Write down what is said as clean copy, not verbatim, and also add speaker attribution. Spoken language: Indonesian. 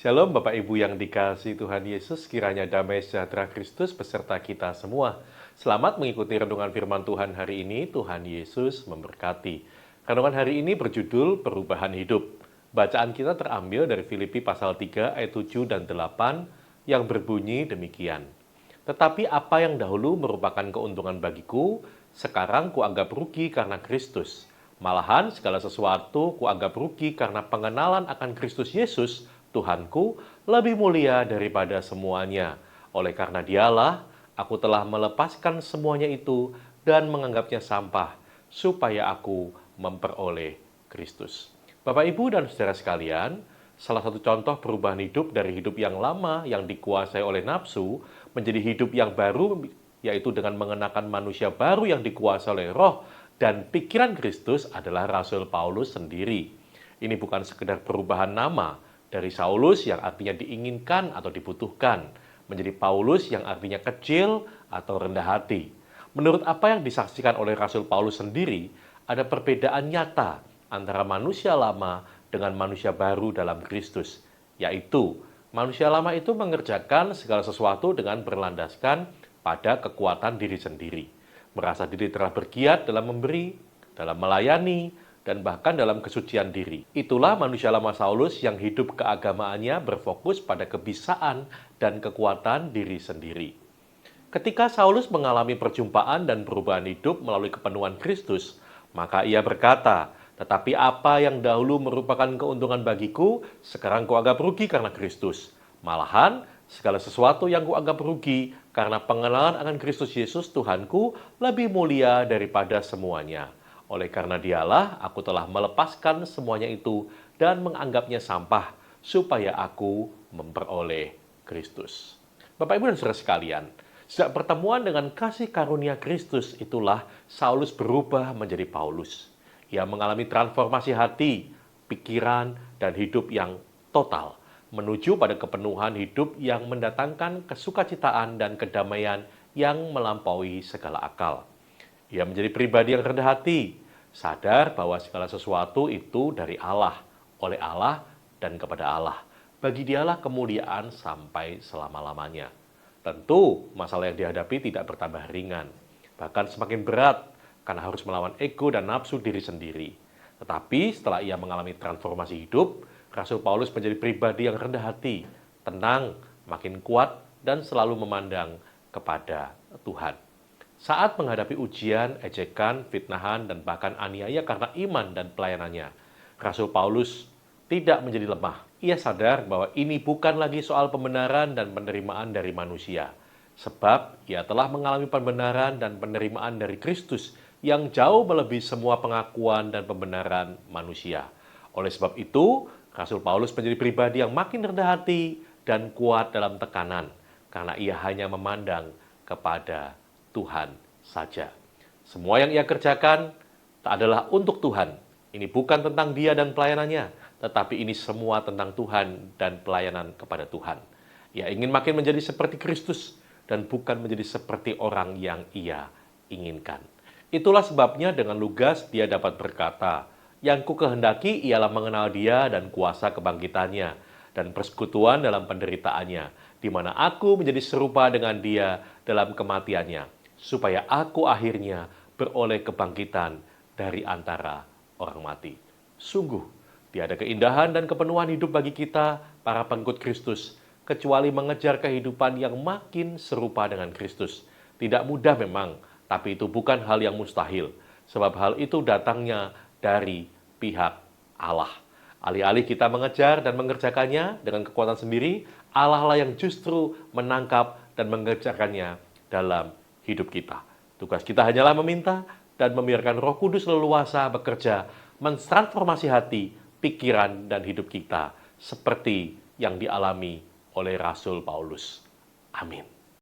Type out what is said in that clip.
Speaker 1: Shalom Bapak Ibu yang dikasihi Tuhan Yesus, kiranya damai sejahtera Kristus beserta kita semua. Selamat mengikuti renungan firman Tuhan hari ini, Tuhan Yesus memberkati. Renungan hari ini berjudul Perubahan Hidup. Bacaan kita terambil dari Filipi pasal 3 ayat 7 dan 8 yang berbunyi demikian. Tetapi apa yang dahulu merupakan keuntungan bagiku, sekarang kuanggap rugi karena Kristus. Malahan segala sesuatu kuanggap rugi karena pengenalan akan Kristus Yesus, Tuhanku, lebih mulia daripada semuanya. Oleh karena Dialah, aku telah melepaskan semuanya itu dan menganggapnya sampah, supaya aku memperoleh Kristus. Bapak, Ibu, dan saudara sekalian, salah satu contoh perubahan hidup dari hidup yang lama yang dikuasai oleh nafsu menjadi hidup yang baru, yaitu dengan mengenakan manusia baru yang dikuasai oleh roh dan pikiran Kristus adalah Rasul Paulus sendiri. Ini bukan sekedar perubahan nama, dari Saulus yang artinya diinginkan atau dibutuhkan, menjadi Paulus yang artinya kecil atau rendah hati. Menurut apa yang disaksikan oleh Rasul Paulus sendiri, ada perbedaan nyata antara manusia lama dengan manusia baru dalam Kristus, yaitu manusia lama itu mengerjakan segala sesuatu dengan berlandaskan pada kekuatan diri sendiri, merasa diri telah bergiat dalam memberi, dalam melayani, dan bahkan dalam kesucian diri. Itulah manusia lama Saulus yang hidup keagamaannya berfokus pada kebisaan dan kekuatan diri sendiri. Ketika Saulus mengalami perjumpaan dan perubahan hidup melalui kepenuhan Kristus, maka ia berkata, "Tetapi apa yang dahulu merupakan keuntungan bagiku, sekarang kuanggap rugi karena Kristus. Malahan, segala sesuatu yang kuanggap rugi karena pengenalan akan Kristus Yesus Tuhanku lebih mulia daripada semuanya. Oleh karena Dialah, aku telah melepaskan semuanya itu dan menganggapnya sampah, supaya aku memperoleh Kristus." Bapak, Ibu, dan saudara sekalian, sejak pertemuan dengan kasih karunia Kristus itulah Saulus berubah menjadi Paulus. Ia mengalami transformasi hati, pikiran, dan hidup yang total, menuju pada kepenuhan hidup yang mendatangkan kesukacitaan dan kedamaian yang melampaui segala akal. Ia menjadi pribadi yang rendah hati, sadar bahwa segala sesuatu itu dari Allah, oleh Allah, dan kepada Allah. Bagi Dialah kemuliaan sampai selama-lamanya. Tentu, masalah yang dihadapi tidak bertambah ringan, bahkan semakin berat, karena harus melawan ego dan nafsu diri sendiri. Tetapi setelah ia mengalami transformasi hidup, Rasul Paulus menjadi pribadi yang rendah hati, tenang, makin kuat, dan selalu memandang kepada Tuhan. Saat menghadapi ujian, ejekan, fitnahan, dan bahkan aniaya karena iman dan pelayanannya, Rasul Paulus tidak menjadi lemah. Ia sadar bahwa ini bukan lagi soal pembenaran dan penerimaan dari manusia, sebab ia telah mengalami pembenaran dan penerimaan dari Kristus yang jauh melebihi semua pengakuan dan pembenaran manusia. Oleh sebab itu, Rasul Paulus menjadi pribadi yang makin rendah hati dan kuat dalam tekanan, karena ia hanya memandang kepada Tuhan saja. Semua yang ia kerjakan tak adalah untuk Tuhan. Ini bukan tentang dia dan pelayanannya, tetapi ini semua tentang Tuhan dan pelayanan kepada Tuhan. Ia ingin makin menjadi seperti Kristus dan bukan menjadi seperti orang yang ia inginkan. Itulah sebabnya dengan lugas dia dapat berkata, "Yang ku kehendaki ialah mengenal Dia dan kuasa kebangkitannya dan persekutuan dalam penderitaannya, di mana aku menjadi serupa dengan Dia dalam kematiannya, supaya aku akhirnya beroleh kebangkitan dari antara orang mati." Sungguh, tiada keindahan dan kepenuhan hidup bagi kita, para pengikut Kristus, kecuali mengejar kehidupan yang makin serupa dengan Kristus. Tidak mudah memang, tapi itu bukan hal yang mustahil, sebab hal itu datangnya dari pihak Allah. Alih-alih kita mengejar dan mengerjakannya dengan kekuatan sendiri, Allah lah yang justru menangkap dan mengerjakannya dalam hidup kita. Tugas kita hanyalah meminta dan membiarkan Roh Kudus leluasa bekerja, mentransformasi hati, pikiran, dan hidup kita seperti yang dialami oleh Rasul Paulus. Amin.